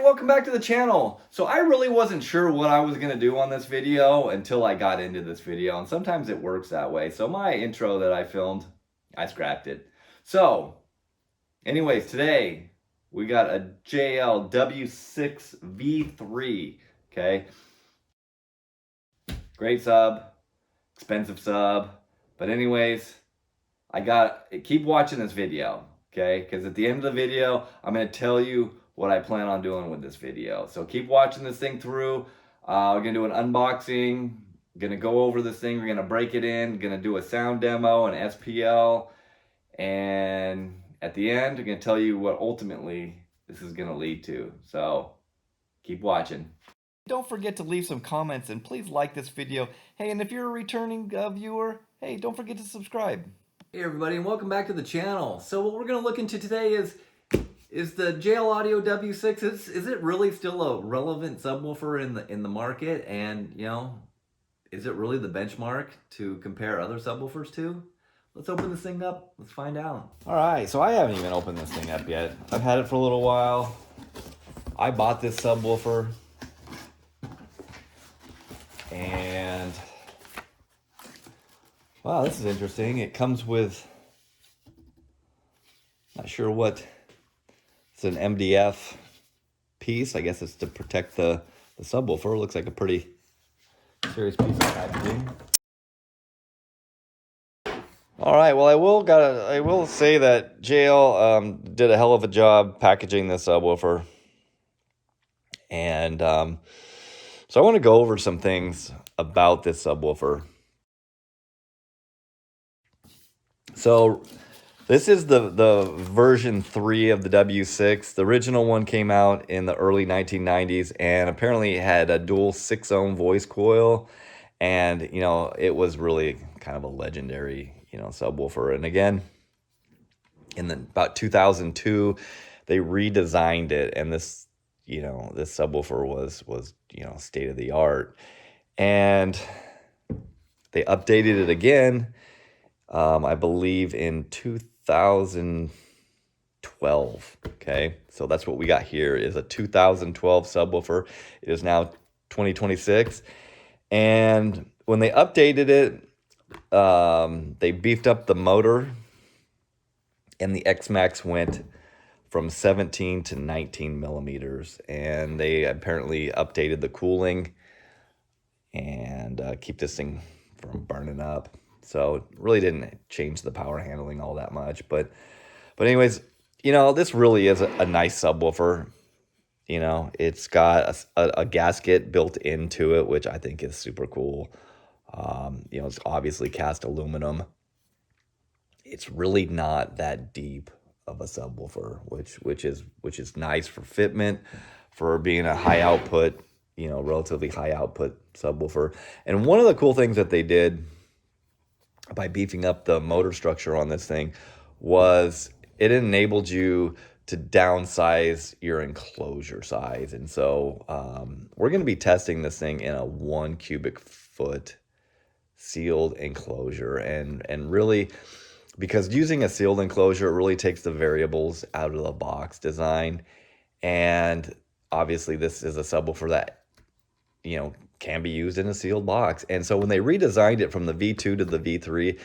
welcome back to the channel. So I really wasn't sure what I was gonna do on this video until I got into this video, and sometimes it works that way. So my intro that I filmed, I scrapped it. So anyways, today we got a JL W6v3, okay? Great sub, expensive sub, but anyways, keep watching this video, okay? Because at the end of the video, I'm gonna tell you what I plan on doing with this video. So keep watching this thing through. We're gonna do an unboxing, gonna go over this thing, we're gonna break it in, gonna do a sound demo, an SPL, and at the end, I'm gonna tell you what ultimately this is gonna lead to. So keep watching. Don't forget to leave some comments and please like this video. Hey, and if you're a returning viewer, hey, don't forget to subscribe. Hey everybody, and welcome back to the channel. So what we're gonna look into today is the JL Audio W6, is it really still a relevant subwoofer in the market? And you know, is it really the benchmark to compare other subwoofers to? Let's open this thing up, let's find out. All right, so I haven't even opened this thing up yet. I've had it for a little while. I bought this subwoofer and wow, this is interesting. It comes with, not sure what, it's an MDF piece. I guess it's to protect the subwoofer. It looks like a pretty serious piece of packaging. All right, well, I will say that JL did a hell of a job packaging this subwoofer. And so I want to go over some things about this subwoofer. So this is the version 3 of the W6. The original one came out in the early 1990s and apparently it had a dual 6-ohm voice coil. And, you know, it was really kind of a legendary, you know, subwoofer. And again, in about 2002, they redesigned it. And this, you know, this subwoofer was, you know, state of the art. And they updated it again, I believe in 2012. Okay, so that's what we got here is a 2012 subwoofer. It is now 2026, and when they updated it, they beefed up the motor, and the X-Max went from 17 to 19 millimeters, and they apparently updated the cooling and keep this thing from burning up. So it really didn't change the power handling all that much. But anyways, you know, this really is a nice subwoofer. You know, it's got a gasket built into it, which I think is super cool. You know, it's obviously cast aluminum. It's really not that deep of a subwoofer, which is nice for fitment, for being a high output, you know, relatively high output subwoofer. And one of the cool things that they did by beefing up the motor structure on this thing was it enabled you to downsize your enclosure size. And so we're going to be testing this thing in a 1 cubic foot sealed enclosure, and really, because using a sealed enclosure, it really takes the variables out of the box design. And obviously this is a subwoofer that, you know, can be used in a sealed box. And so when they redesigned it from the V2 to the V3,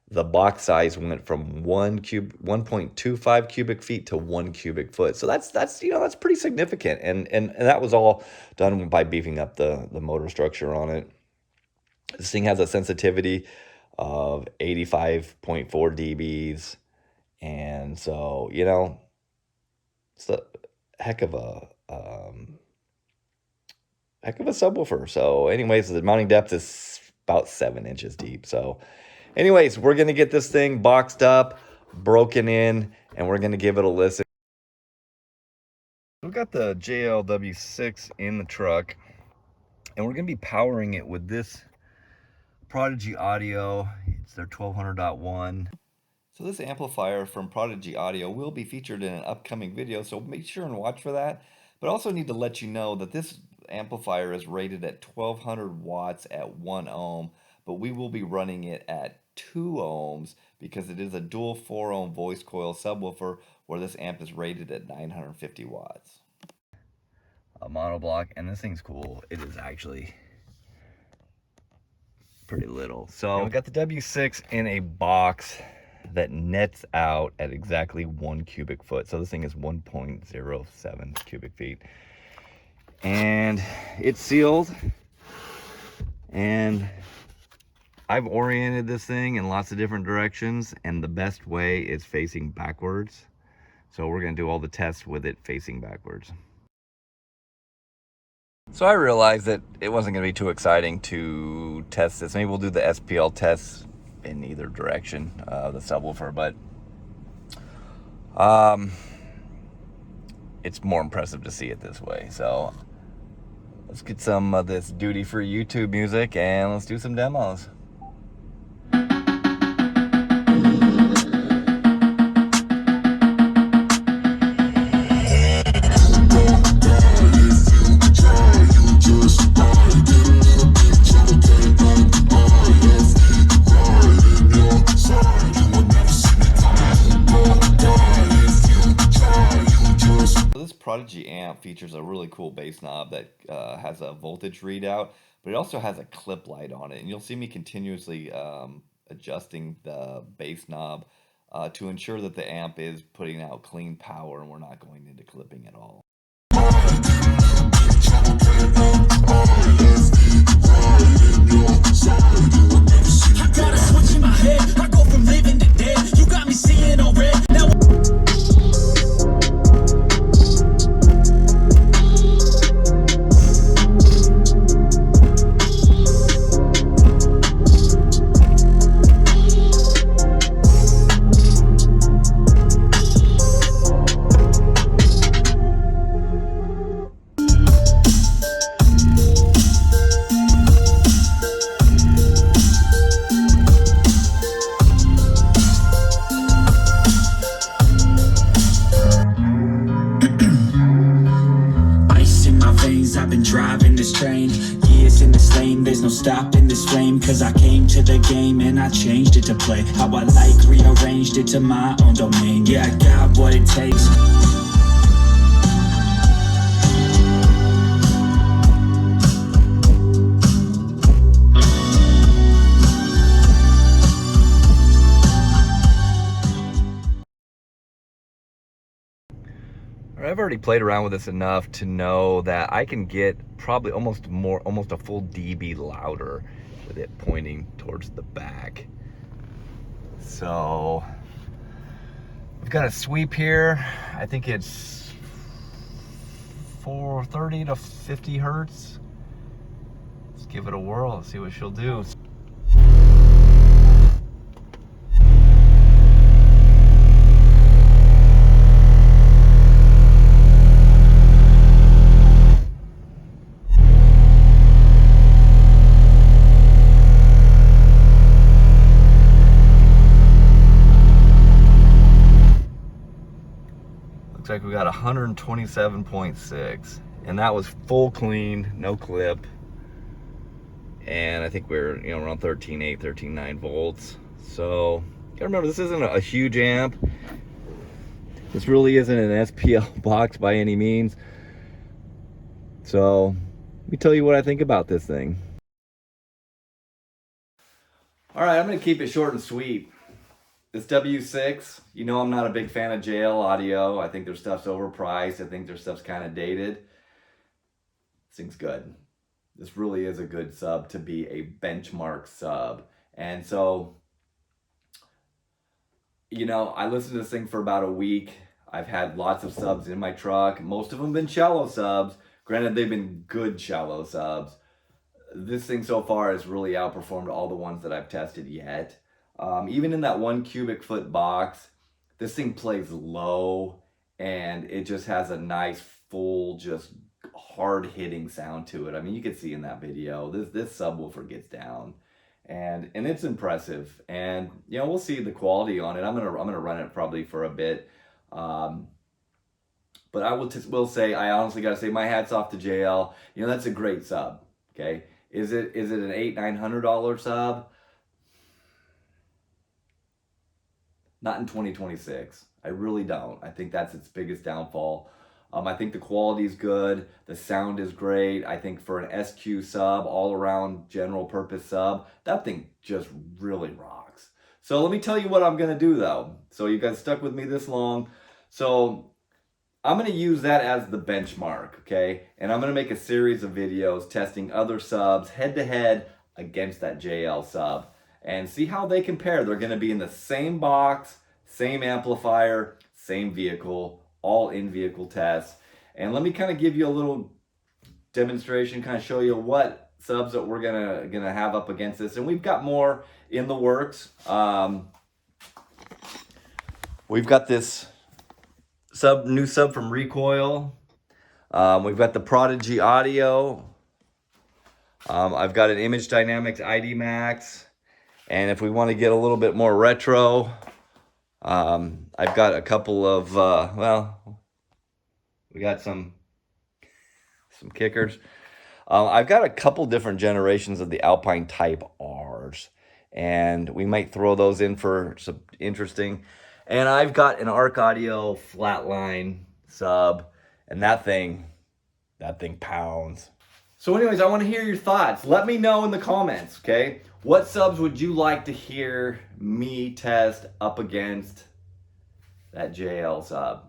the box size went from 1.25 cubic feet to 1 cubic foot. So that's you know, that's pretty significant. And that was all done by beefing up the motor structure on it. This thing has a sensitivity of 85.4 dBs. And so, you know, it's a heck of a subwoofer. So anyways, the mounting depth is about 7 inches deep. So anyways, we're going to get this thing boxed up, broken in, and we're going to give it a listen. We've got the JL W6 in the truck, and we're going to be powering it with this Prodigy Audio. It's their 1200.1. So this amplifier from Prodigy Audio will be featured in an upcoming video, so make sure and watch for that. But I also need to let you know that this amplifier is rated at 1200 watts at 1 ohm, but we will be running it at 2 ohms because it is a dual 4 ohm voice coil subwoofer where this amp is rated at 950 watts. a monoblock, and this thing's cool. It is actually pretty little. So we got the W6 in a box that nets out at exactly 1 cubic foot. So this thing is 1.07 cubic feet. And it's sealed. And I've oriented this thing in lots of different directions, and the best way is facing backwards. So we're gonna do all the tests with it facing backwards. So I realized that it wasn't gonna be too exciting to test this. Maybe we'll do the SPL tests in either direction, the subwoofer, but it's more impressive to see it this way. So let's get some of this duty-free YouTube music and let's do some demos. This Prodigy amp features a really cool bass knob that has a voltage readout, but it also has a clip light on it. And you'll see me continuously adjusting the bass knob to ensure that the amp is putting out clean power and we're not going into clipping at all. I got a switch in my head. I go from living to dead. You got me seeing all red. Now I've been driving this train, years in this lane, there's no stopping this flame. Cause I came to the game and I changed it to play how I like, rearranged it to my own domain. Yeah, I got what it takes. I've already played around with this enough to know that I can get probably almost a full dB louder with it pointing towards the back. So we've got a sweep here. I think it's 430 to 50 hertz. Let's give it a whirl and see what she'll do. Looks like we got 127.6, and that was full clean, no clip. And I think we're around 13.8, 13.9 volts. So you gotta remember, this isn't a huge amp. This really isn't an SPL box by any means. So let me tell you what I think about this thing. All right, I'm gonna keep it short and sweet. This W6, I'm not a big fan of JL audio. I think their stuff's overpriced. I think their stuff's kind of dated. This thing's good. This really is a good sub to be a benchmark sub. And so, I listened to this thing for about a week. I've had lots of subs in my truck. Most of them have been shallow subs. Granted, they've been good shallow subs. This thing so far has really outperformed all the ones that I've tested yet. Even in that 1 cubic foot box, this thing plays low and it just has a nice full, just hard hitting sound to it. I mean, you can see in that video, this subwoofer gets down and it's impressive. And we'll see the quality on it. I'm gonna run it probably for a bit. But I will say, I honestly gotta say, my hat's off to JL. That's a great sub. Okay, is it an $800-900 sub? Not in 2026. I really don't. I think that's its biggest downfall. I think the quality is good. The sound is great. I think for an SQ sub, all around general purpose sub, that thing just really rocks. So let me tell you what I'm gonna do though. So you guys stuck with me this long. So I'm gonna use that as the benchmark, okay? And I'm gonna make a series of videos testing other subs head to head against that JL sub and see how they compare. They're gonna be in the same box, same amplifier, same vehicle, all in-vehicle tests. And let me kind of give you a little demonstration, kind of show you what subs that we're gonna have up against this. And we've got more in the works. We've got this new sub from Recoil. We've got the Prodigy Audio. I've got an Image Dynamics ID Max. And if we want to get a little bit more retro, I've got a couple of, well, we got some kickers. I've got a couple different generations of the Alpine Type R's, and we might throw those in for some interesting. And I've got an Arc Audio Flatline sub, and that thing pounds. So anyways, I want to hear your thoughts. Let me know in the comments, okay? What subs would you like to hear me test up against that JL sub?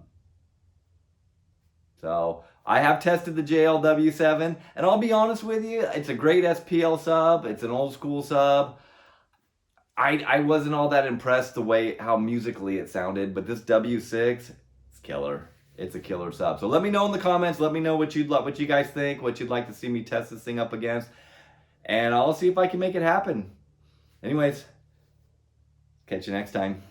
So I have tested the JL W7, and I'll be honest with you, it's a great SPL sub. It's an old school sub. I wasn't all that impressed the way how musically it sounded, but this W6, it's killer. It's a killer sub. So let me know in the comments. Let me know what you guys think, what you'd like to see me test this thing up against, and I'll see if I can make it happen. Anyways, catch you next time.